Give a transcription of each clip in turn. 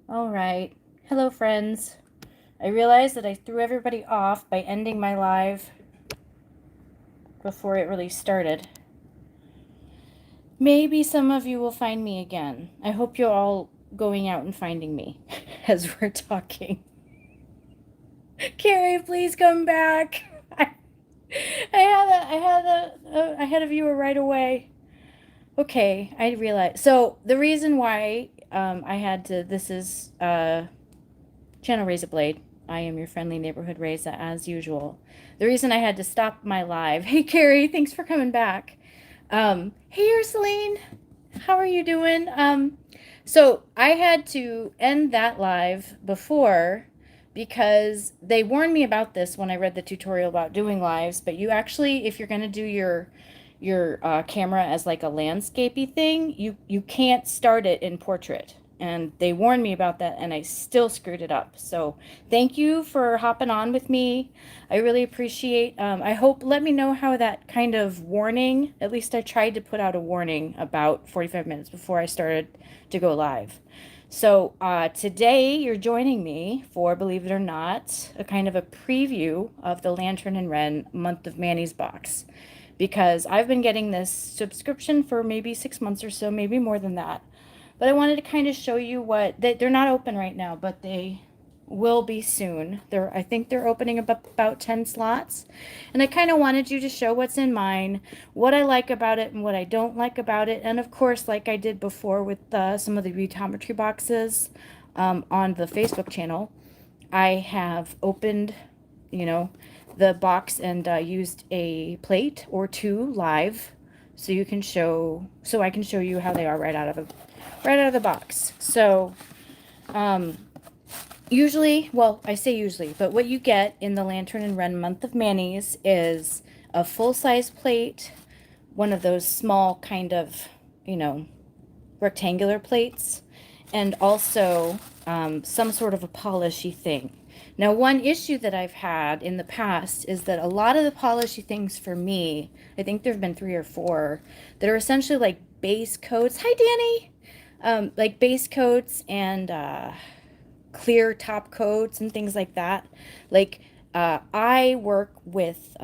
All right. Hello, friends. I realized that I threw everybody off by ending my live before it really started. Maybe some of you will find me again. I hope you're all going out and finding me as we're talking. Carrie, please come back. I had a viewer right away. Okay, I realized. So the reason why I had to, this is Channel Raise a Blade. I am your friendly neighborhood Reza as usual. The reason I had to stop my live. Hey Carrie, thanks for coming back. Hey Ursuline, how are you doing? So I had to end that live before because they warned me about this when I read the tutorial about doing lives, but you actually, if you're gonna do your camera as like a landscapey thing, you can't start it in portrait. And they warned me about that, and I still screwed it up. So thank you for hopping on with me. I really appreciate. I hope. Let me know how that kind of warning. At least I tried to put out a warning about 45 minutes before I started to go live. So today you're joining me for, believe it or not, a kind of a preview of the Lantern and Wren Month of Manny's box, because I've been getting this subscription for maybe 6 months or so, maybe more than that. But I wanted to kind of show you what they're not open right now, but they will be soon. I think they're opening about 10 slots. And I kind of wanted you to show what's in mine, what I like about it and what I don't like about it. And of course, like I did before with some of the Beautometry boxes on the Facebook channel, I have opened, you know, the box and used a plate or two live so I can show you how they are right out of the box. So usually, well, I say usually, but what you get in the Lantern and Wren Month of Manny's is a full-size plate, one of those small kind of, you know, rectangular plates, and also some sort of a polishy thing. Now, one issue that I've had in the past is that a lot of the polishy things for me, I think there have been 3 or 4, that are essentially like base coats. Hi, Danny. Like base coats and clear top coats and things like that. Like I work with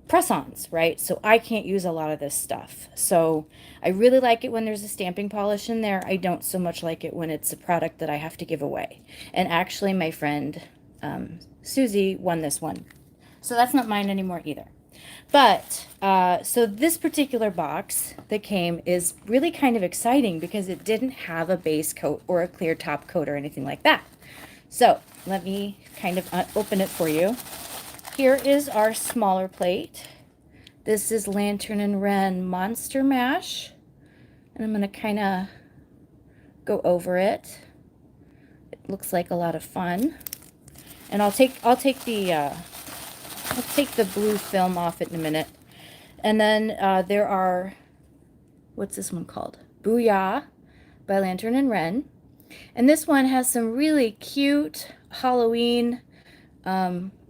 press-ons, right? So I can't use a lot of this stuff. So I really like it when there's a stamping polish in there. I don't so much like it when it's a product that I have to give away. And actually, my friend Susie won this one. So that's not mine anymore either. But so this particular box that came is really kind of exciting because it didn't have a base coat or a clear top coat or anything like that. So let me kind of open it for you. Here is our smaller plate. This is Lantern and Wren Monster Mash. And I'm going to kind of go over it. It looks like a lot of fun. And I'll take the blue film off it in a minute. And then there are, what's this one called? Booyah by Lantern and Wren. And this one has some really cute Halloween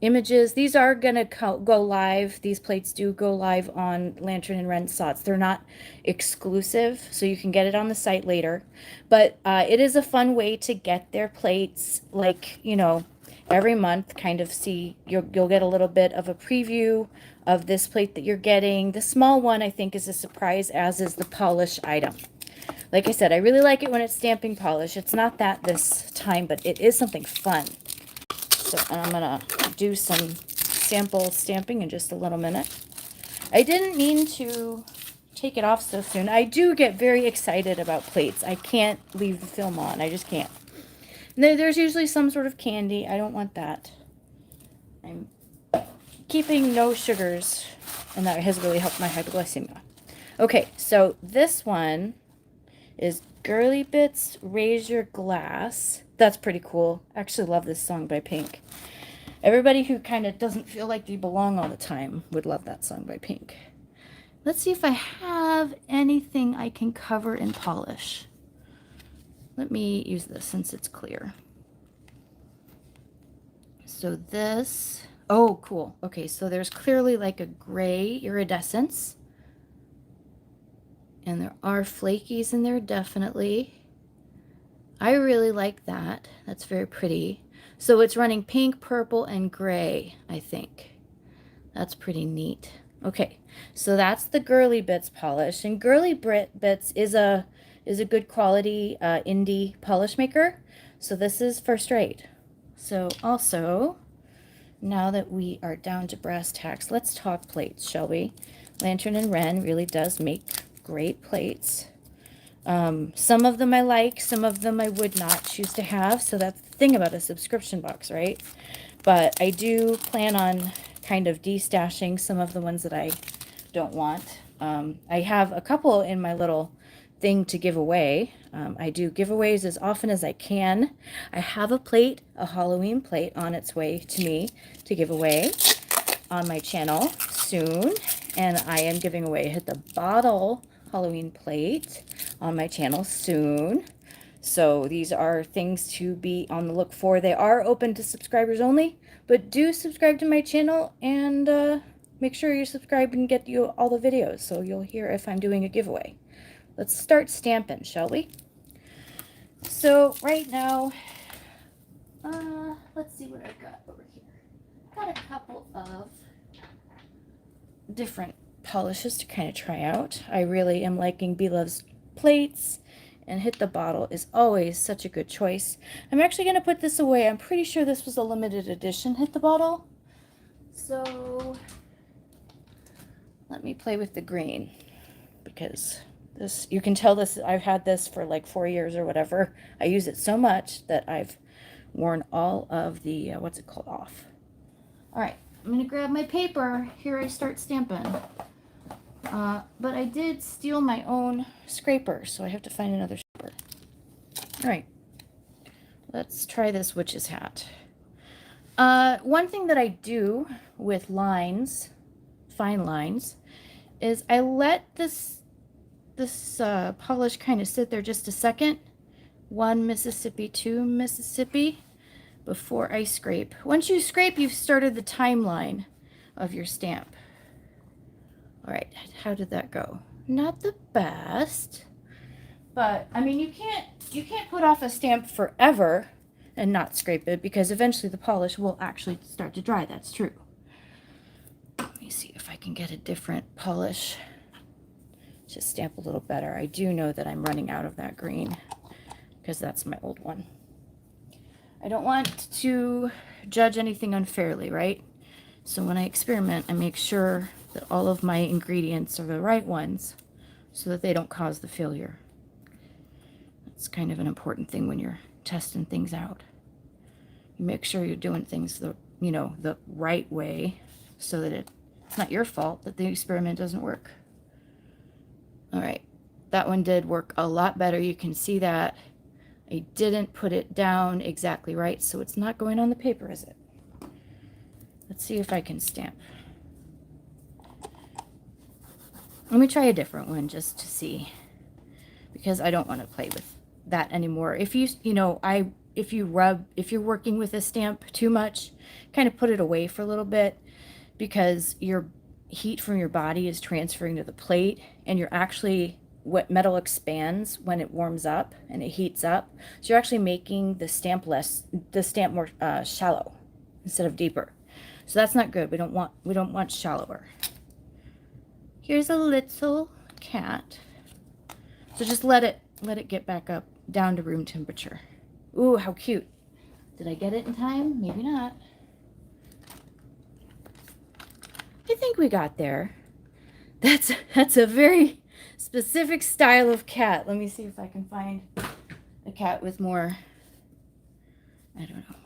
images. These are going to go live. These plates do go live on Lantern and Wren slots. They're not exclusive, so you can get it on the site later. But it is a fun way to get their plates, like, you know, every month, kind of see, you'll get a little bit of a preview of this plate that you're getting. The small one, I think, is a surprise, as is the polish item. Like I said, I really like it when it's stamping polish. It's not that this time, but it is something fun. So I'm going to do some sample stamping in just a little minute. I didn't mean to take it off so soon. I do get very excited about plates. I can't leave the film on. I just can't. There's usually some sort of candy. I don't want that. I'm keeping no sugars, and that has really helped my hypoglycemia. Okay, so this one is Girly Bits Raise Your Glass. That's pretty cool. I actually love this song by Pink. Everybody who kind of doesn't feel like they belong all the time would love that song by Pink. Let's see if I have anything I can cover in polish. Let me use this since it's clear. So this, oh, cool. Okay, so there's clearly like a gray iridescence. And there are flakies in there, definitely. I really like that. That's very pretty. So it's running pink, purple, and gray, I think. That's pretty neat. Okay, so that's the Girly Bits polish, and Girly Bits is a good quality indie polish maker. So this is first rate. So also, now that we are down to brass tacks, let's talk plates, shall we? Lantern and Wren really does make great plates. Some of them I like, some of them I would not choose to have. So that's the thing about a subscription box, right? But I do plan on kind of destashing some of the ones that I don't want. I have a couple in my little thing to give away. I do giveaways as often as I can. I have a plate, a Halloween plate on its way to me to give away on my channel soon. And I am giving away a Hit the Bottle Halloween plate on my channel soon. So these are things to be on the look for. They are open to subscribers only, but do subscribe to my channel and make sure you're subscribed and get you all the videos so you'll hear if I'm doing a giveaway. Let's start stamping, shall we? So right now, let's see what I've got over here. Got a couple of different polishes to kind of try out. I really am liking Belove's plates, and Hit the Bottle is always such a good choice. I'm actually going to put this away. I'm pretty sure this was a limited edition Hit the Bottle. So let me play with the green, because this, you can tell this, I've had this for like 4 years or whatever. I use it so much that I've worn all of the, what's it called, off. All right, I'm going to grab my paper. Here I start stamping. But I did steal my own scraper, so I have to find another scraper. All right, let's try this witch's hat. One thing that I do with lines, fine lines, is I let this polish kind of sit there just a second. 1 Mississippi, 2 Mississippi, before I scrape. Once you scrape, you've started the timeline of your stamp. All right, how did that go? Not the best, but I mean, you can't put off a stamp forever and not scrape it, because eventually the polish will actually start to dry. That's true. Let me see if I can get a different polish to stamp a little better. I do know that I'm running out of that green because that's my old one. I don't want to judge anything unfairly, right? So when I experiment, I make sure that all of my ingredients are the right ones so that they don't cause the failure. That's kind of an important thing when you're testing things out. You make sure you're doing things the right way so that it's not your fault that the experiment doesn't work. All right, that one did work a lot better. You can see that I didn't put it down exactly right, so it's not going on the paper, is it? Let's see if I can stamp. Let me try a different one just to see, because I don't want to play with that anymore. If if you're working with a stamp too much, kind of put it away for a little bit, because your heat from your body is transferring to the plate, and you're actually, what metal expands when it warms up and it heats up. So you're actually making the stamp more shallow instead of deeper. So that's not good. We don't want shallower. Here's a little cat. So just let it get back up down to room temperature. Ooh, how cute. Did I get it in time? Maybe not. I think we got there. That's a very specific style of cat. Let me see if I can find a cat with more, I don't know.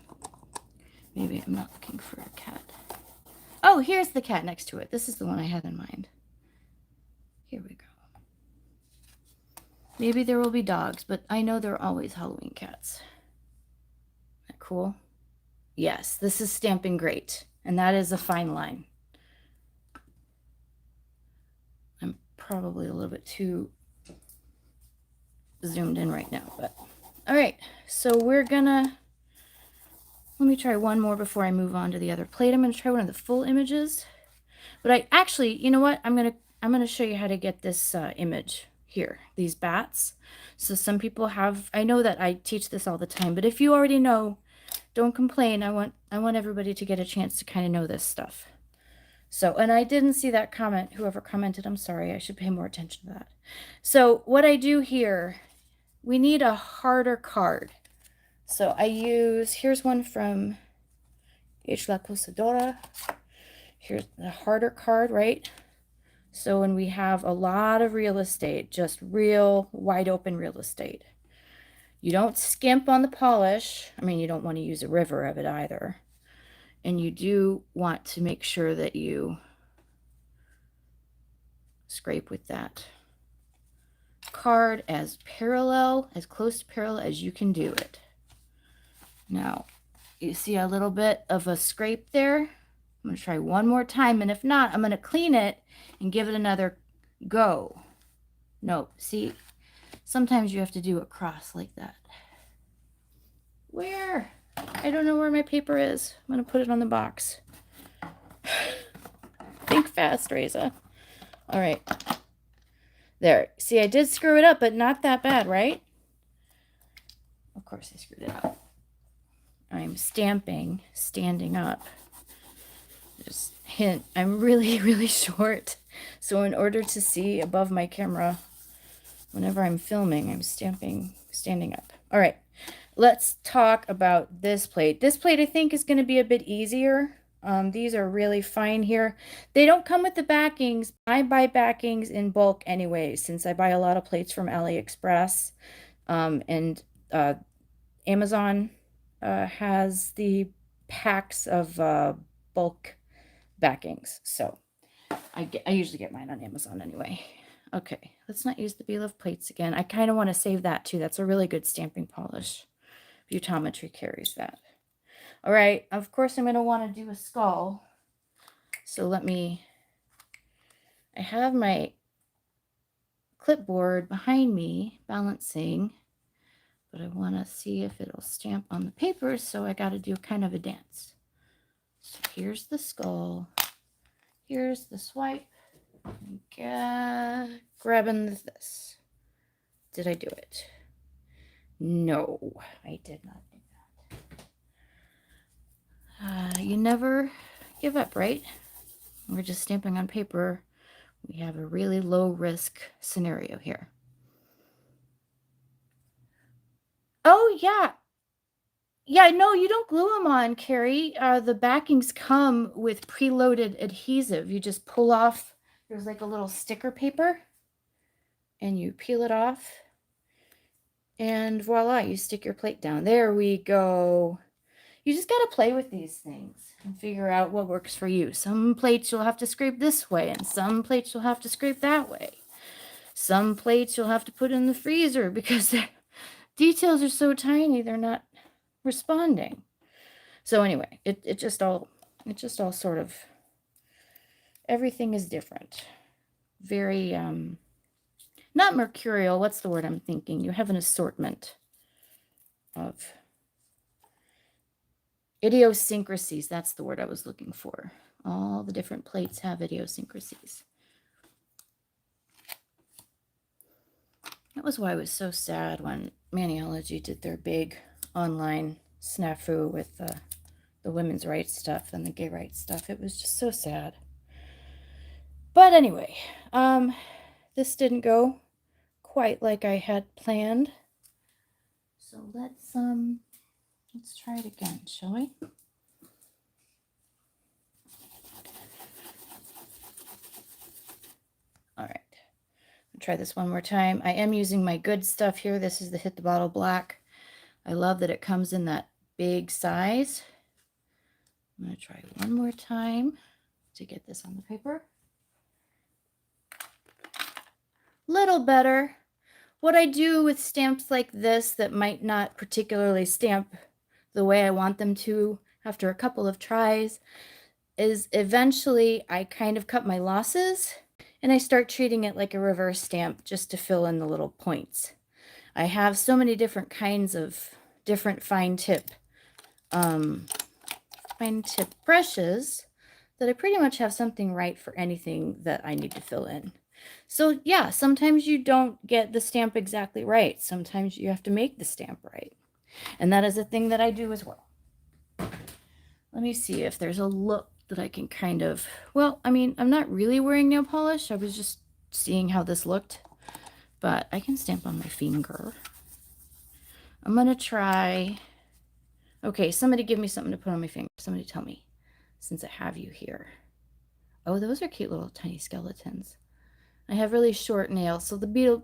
Maybe I'm not looking for a cat. Oh, here's the cat next to it. This is the one I had in mind. Here we go. Maybe there will be dogs, but I know there are always Halloween cats. Isn't that cool? Yes, this is stamping great. And that is a fine line. I'm probably a little bit too zoomed in right now, but all right. So we're gonna, let me try one more before I move on to the other plate. I'm gonna try one of the full images, but I actually, you know what? I'm gonna show you how to get this image here, these bats. So some people have, I know that I teach this all the time, but if you already know, don't complain. I want everybody to get a chance to kind of know this stuff. So, and I didn't see that comment. Whoever commented, I'm sorry. I should pay more attention to that. So what I do here, we need a harder card. So I use, here's one from H. La Cosadora. Here's the harder card, right? So when we have a lot of real estate, just real wide open real estate, you don't skimp on the polish. I mean, you don't want to use a river of it either. And you do want to make sure that you scrape with that card as parallel, as close to parallel as you can do it. Now, you see a little bit of a scrape there? I'm going to try one more time, and if not, I'm going to clean it and give it another go. No, see, sometimes you have to do a cross like that. Where? I don't know where my paper is. I'm going to put it on the box. Think fast, Reza. All right. There. See, I did screw it up, but not that bad, right? Of course I screwed it up. I'm stamping, standing up. Just hint, I'm really, really short. So in order to see above my camera, whenever I'm filming, I'm stamping, standing up. All right, let's talk about this plate. This plate, I think, is going to be a bit easier. These are really fine here. They don't come with the backings. I buy backings in bulk anyway, since I buy a lot of plates from AliExpress. And Amazon has the packs of bulk backings. So I usually get mine on Amazon anyway. Okay, let's not use the Be Love plates again. I kind of want to save that too. That's a really good stamping polish. Butometry carries that. All right, of course I'm going to want to do a skull. So I have my clipboard behind me balancing, but I want to see if it'll stamp on the paper, so I got to do kind of a dance. So here's the skull. Here's the swipe. Grabbing this. Did I do it? No, I did not do that. You never give up, right? We're just stamping on paper. We have a really low risk scenario here. Oh, yeah. Yeah, no, you don't glue them on, Carrie. The backings come with preloaded adhesive. You just pull off, there's like a little sticker paper, and you peel it off, and voila, you stick your plate down. There we go. You just got to play with these things and figure out what works for you. Some plates you'll have to scrape this way, and some plates you'll have to scrape that way. Some plates you'll have to put in the freezer because the details are so tiny, they're not responding. So anyway, it just all sort of, everything is different. Very not mercurial, what's the word I'm thinking? You have an assortment of idiosyncrasies. That's the word I was looking for. All the different plates have idiosyncrasies. That was why I was so sad when Maniology did their big online snafu with the women's rights stuff and the gay rights stuff. It was just so sad. But anyway, this didn't go quite like I had planned. So let's try it again, shall we? All right. I'll try this one more time. I am using my good stuff here. This is the Hit the Bottle Black. I love that it comes in that big size. I'm going to try one more time to get this on the paper. Little better. What I do with stamps like this that might not particularly stamp the way I want them to after a couple of tries is eventually I kind of cut my losses and I start treating it like a reverse stamp just to fill in the little points. I have so many different kinds of different fine tip brushes that I pretty much have something right for anything that I need to fill in. So yeah, sometimes you don't get the stamp exactly right. Sometimes you have to make the stamp right. And that is a thing that I do as well. Let me see if there's a look that I can kind of, well, I mean, I'm not really wearing nail polish. I was just seeing how this looked, but I can stamp on my finger. I'm going to try, okay, somebody give me something to put on my finger. Somebody tell me, since I have you here. Oh, those are cute little tiny skeletons. I have really short nails, so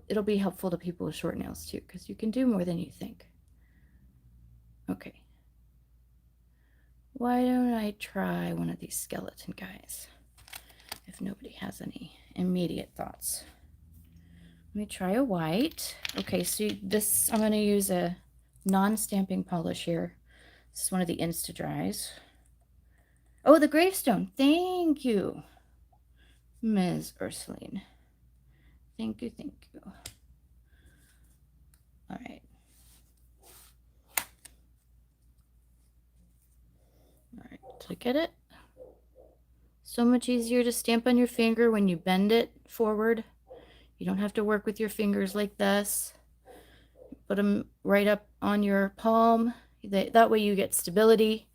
it'll be helpful to people with short nails too, because you can do more than you think. Okay. Why don't I try one of these skeleton guys, if nobody has any immediate thoughts? Let me try a white. Okay, so this, I'm going to use a non-stamping polish here. This is one of the Insta-Dries. Oh, the gravestone. Thank you, Ms. Ursuline. Thank you, thank you. All right. All right, did I get it? So much easier to stamp on your finger when you bend it forward. You don't have to work with your fingers like this. Put them right up on your palm. That way you get stability.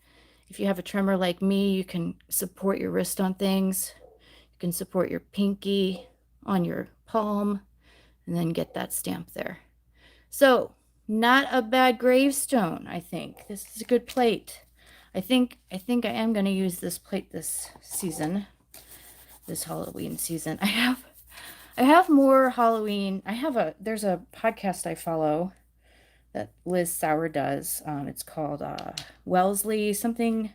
If you have a tremor like me, you can support your wrist on things. You can support your pinky on your palm and then get that stamp there. So, not a bad gravestone, I think. This is a good plate. I think I am going to use this plate this season, this Halloween season. I have more Halloween. There's a podcast I follow that Liz Sauer does. It's called Wellesley something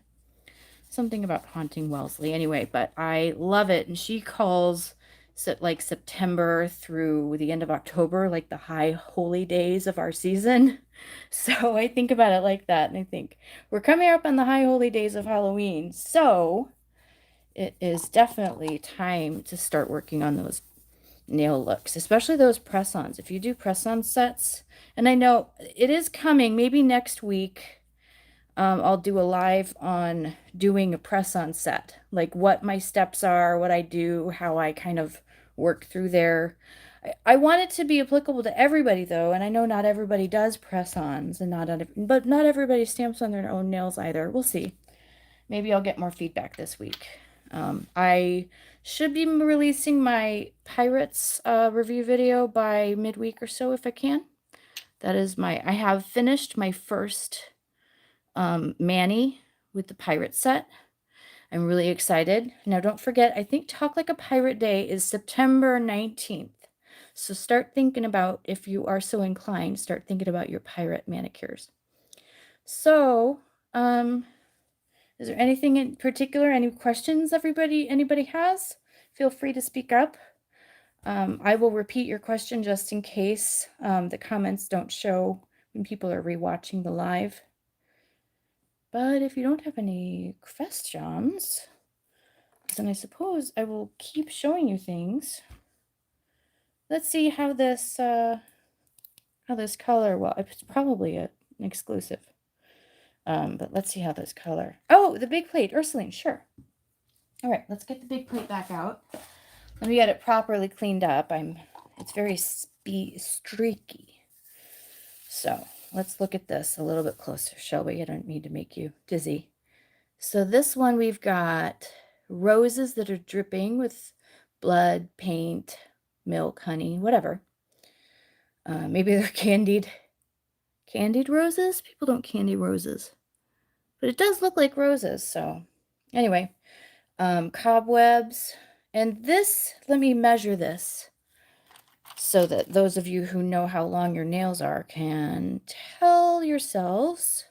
about haunting Wellesley. Anyway, but I love it, and she calls like September through the end of October like the high holy days of our season. So I think about it like that, and I think we're coming up on the high holy days of Halloween. So it is definitely time to start working on those nail looks, especially those press-ons. If you do press-on sets, and I know it is coming, maybe next week, I'll do a live on doing a press-on set, like what my steps are, what I do, how I kind of work through there. I want it to be applicable to everybody though, and I know not everybody does press-ons, and but not everybody stamps on their own nails either. We'll see. Maybe I'll get more feedback this week. I should be releasing my Pirates review video by midweek or so if I can. I have finished my first Manny with the pirate set. I'm really excited. Now don't forget, I think Talk Like a Pirate Day is September 19th. So start thinking about, if you are so inclined, start thinking about your pirate manicures. So, is there anything in particular, any questions anybody has? Feel free to speak up. I will repeat your question just in case the comments don't show when people are rewatching the live. But if you don't have any questions, then I suppose I will keep showing you things. Let's see how this color, well, it's probably an exclusive. But let's see how this color. Oh, the big plate, Ursuline, sure. All right, let's get the big plate back out. Let me get it properly cleaned up. It's very streaky. So let's look at this a little bit closer, shall we? I don't need to make you dizzy. So this one, we've got roses that are dripping with blood, paint, milk, honey, whatever. Maybe they're candied roses. People don't candy roses, but it does look like roses. So anyway, cobwebs, and this, let me measure this so that those of you who know how long your nails are can tell yourselves,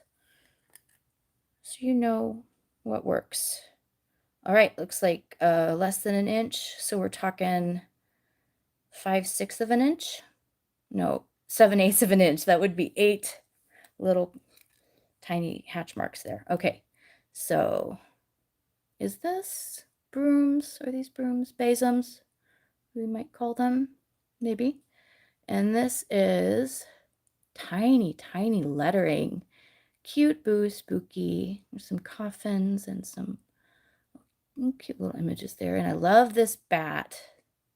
so you know what works. All right, looks like less than an inch, so we're talking 5/6 of an inch. No, 7/8 of an inch. That would be 8 little tiny hatch marks there. Okay, so is this brooms? Are these brooms? Besoms, we might call them, maybe. And this is tiny, tiny lettering. Cute, boo, spooky. There's some coffins and some cute little images there. And I love this bat.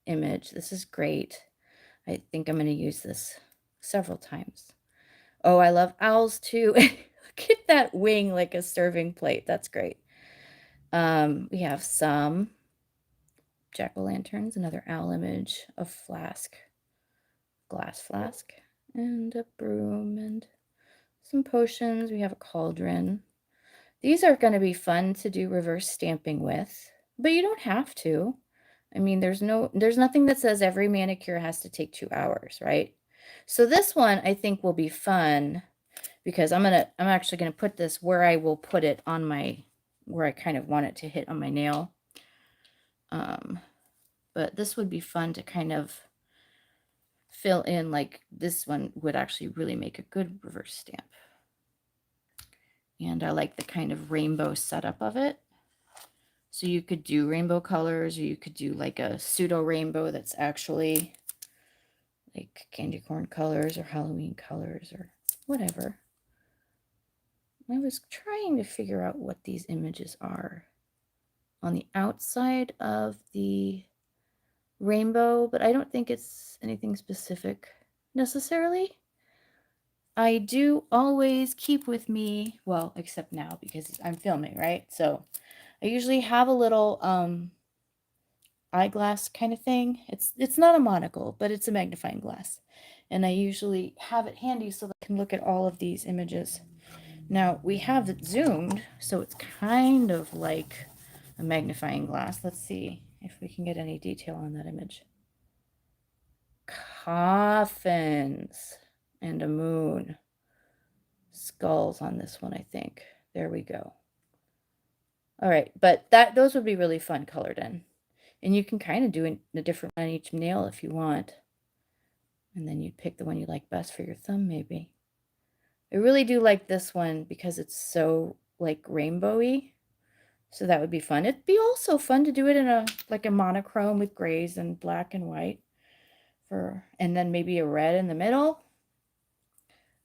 image. This is great. I think I'm going to use this several times. Oh, I love owls too. Look at that wing like a serving plate. That's great. We have some jack-o'-lanterns, another owl image, a flask, glass flask, and a broom, and some potions. We have a cauldron. These are going to be fun to do reverse stamping with, but you don't have to. I mean, there's nothing that says every manicure has to take 2 hours, right? So this one I think will be fun because I'm actually gonna put this where I will put it on my, where I kind of want it to hit on my nail. But this would be fun to kind of fill in, like this one would actually really make a good reverse stamp. And I like the kind of rainbow setup of it. So you could do rainbow colors, or you could do like a pseudo rainbow that's actually like candy corn colors or Halloween colors or whatever. I was trying to figure out what these images are on the outside of the rainbow, but I don't think it's anything specific necessarily. I do always keep with me, well, except now because I'm filming, right? So I usually have a little eyeglass kind of thing. It's not a monocle, but it's a magnifying glass. And I usually have it handy so that I can look at all of these images. Now we have it zoomed, so it's kind of like a magnifying glass. Let's see if we can get any detail on that image. Coffins and a moon. Skulls on this one, I think. There we go. All right, but those would be really fun colored in. And you can kind of do a different on each nail if you want. And then you'd pick the one you like best for your thumb, maybe. I really do like this one because it's so like rainbowy. So that would be fun. It'd be also fun to do it in a monochrome with grays and black and white, and then maybe a red in the middle.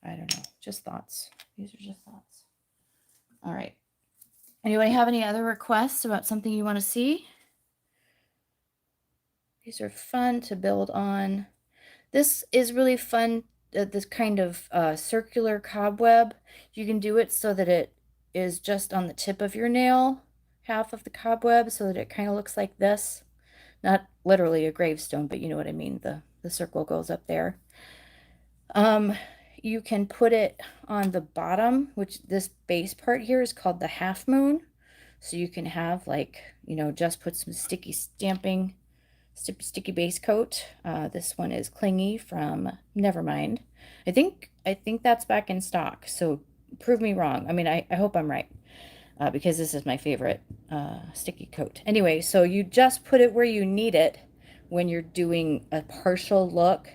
I don't know, just thoughts. These are just thoughts. All right. Anybody have any other requests about something you want to see? These are fun to build on. This is really fun, this kind of circular cobweb. You can do it so that it is just on the tip of your nail, half of the cobweb, so that it kind of looks like this. Not literally a gravestone, but you know what I mean. The circle goes up there. You can put it on the bottom, which this base part here is called the half moon. So you can have just put some sticky base coat. This one is Clingy from Nevermind. I think that's back in stock, so prove me wrong. I mean, I hope I'm right, because this is my favorite sticky coat. Anyway, so you just put it where you need it when you're doing a partial look,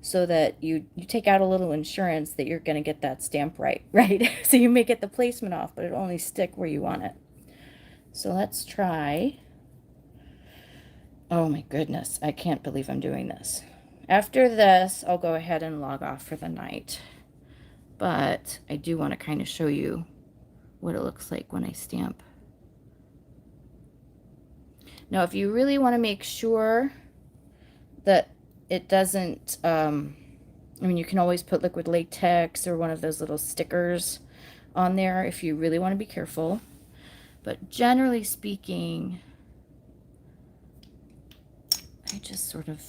so that you take out a little insurance that you're going to get that stamp right? So you may get the placement off, but it'll only stick where you want it. So let's try. Oh my goodness, I can't believe I'm doing this. After this, I'll go ahead and log off for the night. But I do want to kind of show you what it looks like when I stamp. Now, if you really want to make sure that it doesn't, I mean, you can always put liquid latex or one of those little stickers on there if you really want to be careful. But generally speaking, I just sort of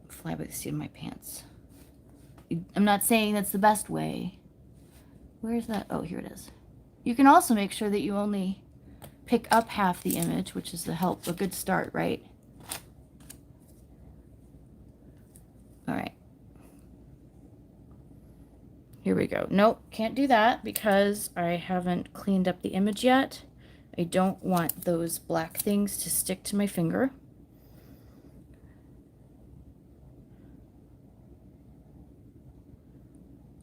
fly by the seat of my pants. I'm not saying that's the best way. Where's that? Oh, here it is. You can also make sure that you only pick up half the image, which is a good start, right? All right. Here we go. Nope, can't do that because I haven't cleaned up the image yet. I don't want those black things to stick to my finger.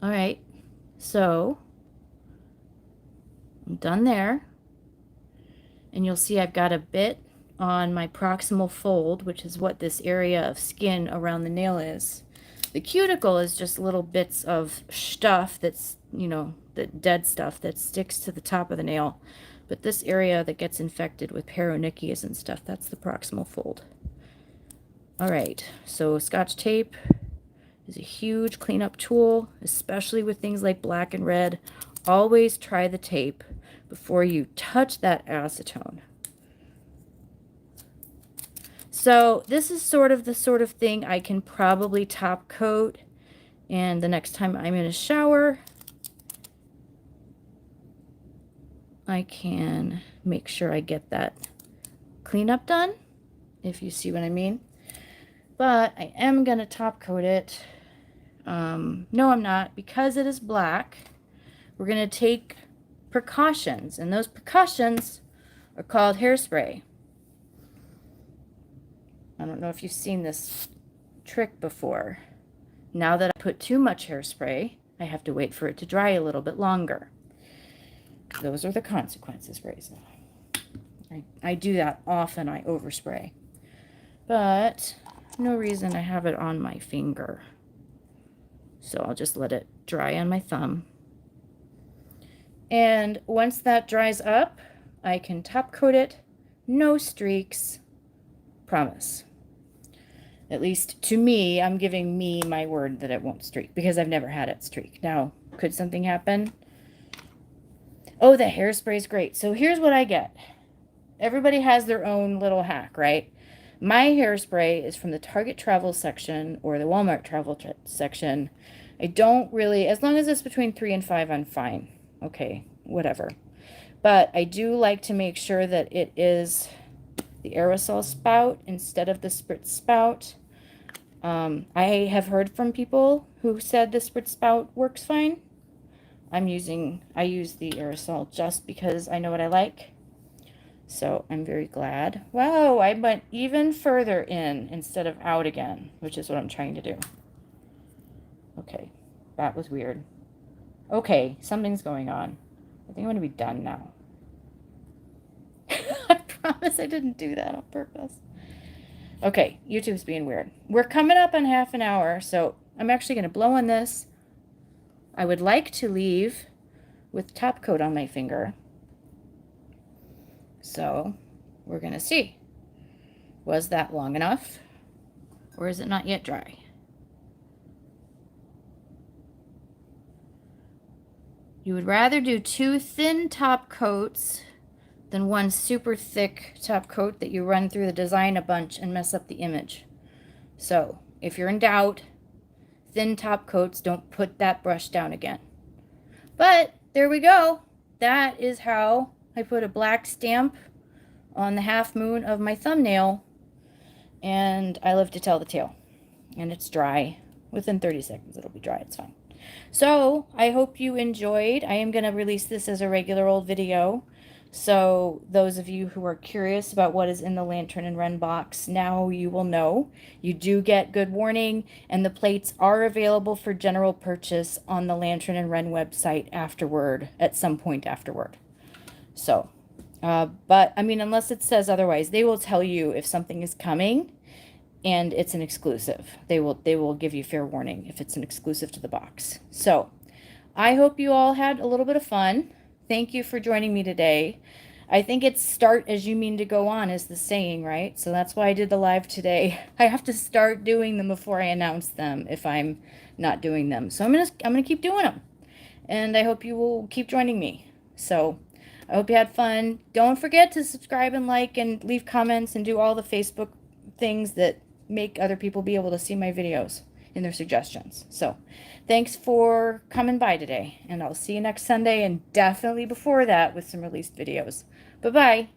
All right, so I'm done there. And you'll see I've got a bit on my proximal fold, which is what this area of skin around the nail is. The cuticle is just little bits of stuff that's, the dead stuff that sticks to the top of the nail. But this area that gets infected with paronychias and stuff, that's the proximal fold. All right, so Scotch tape is a huge cleanup tool, especially with things like black and red. Always try the tape before you touch that acetone. So this is sort of the sort of thing I can probably top coat, and the next time I'm in a shower, I can make sure I get that cleanup done, if you see what I mean. But I am going to top coat it. No, I'm not. Because it is black, we're going to take precautions, and those precautions are called hairspray. I don't know if you've seen this trick before. Now that I put too much hairspray, I have to wait for it to dry a little bit longer. Those are the consequences, Raisin. I do that often. I overspray. But no reason I have it on my finger. So I'll just let it dry on my thumb. And once that dries up, I can top coat it. No streaks. Promise. At least to me, I'm giving me my word that it won't streak, because I've never had it streak. Now, could something happen? Oh, the hairspray is great. So here's what I get. Everybody has their own little hack, right? My hairspray is from the Target travel section or the Walmart travel section. I don't really, as long as it's between 3 and 5, I'm fine. Okay, whatever. But I do like to make sure that it is the aerosol spout instead of the spritz spout. I have heard from people who said the spritz spout works fine. I use the aerosol just because I know what I like. So I'm very glad. Wow, I went even further in instead of out again, which is what I'm trying to do. Okay, that was weird. Okay, something's going on. I think I'm going to be done now. I promise I didn't do that on purpose. Okay, YouTube's being weird. We're coming up on half an hour, so I'm actually going to blow on this. I would like to leave with top coat on my finger. So we're going to see. Was that long enough? Or is it not yet dry? You would rather do 2 thin top coats than 1 super thick top coat that you run through the design a bunch and mess up the image. So if you're in doubt, thin top coats, don't put that brush down again. But there we go. That is how I put a black stamp on the half moon of my thumbnail, and I live to tell the tale. And it's dry. Within 30 seconds it'll be dry. It's fine. So I hope you enjoyed. I am going to release this as a regular old video. So those of you who are curious about what is in the Lantern and Wren box, now you will know. You do get good warning, and the plates are available for general purchase on the Lantern and Wren website afterward, at some point afterward. So, but I mean, unless it says otherwise, they will tell you if something is coming and it's an exclusive. They will give you fair warning if it's an exclusive to the box. So I hope you all had a little bit of fun. Thank you for joining me today. I think it's start as you mean to go on is the saying, right? So that's why I did the live today. I have to start doing them before I announce them if I'm not doing them. So I'm gonna keep doing them. And I hope you will keep joining me. So I hope you had fun. Don't forget to subscribe and like and leave comments and do all the Facebook things that make other people be able to see my videos in their suggestions. So thanks for coming by today, and I'll see you next Sunday, and definitely before that with some released videos. Bye-bye.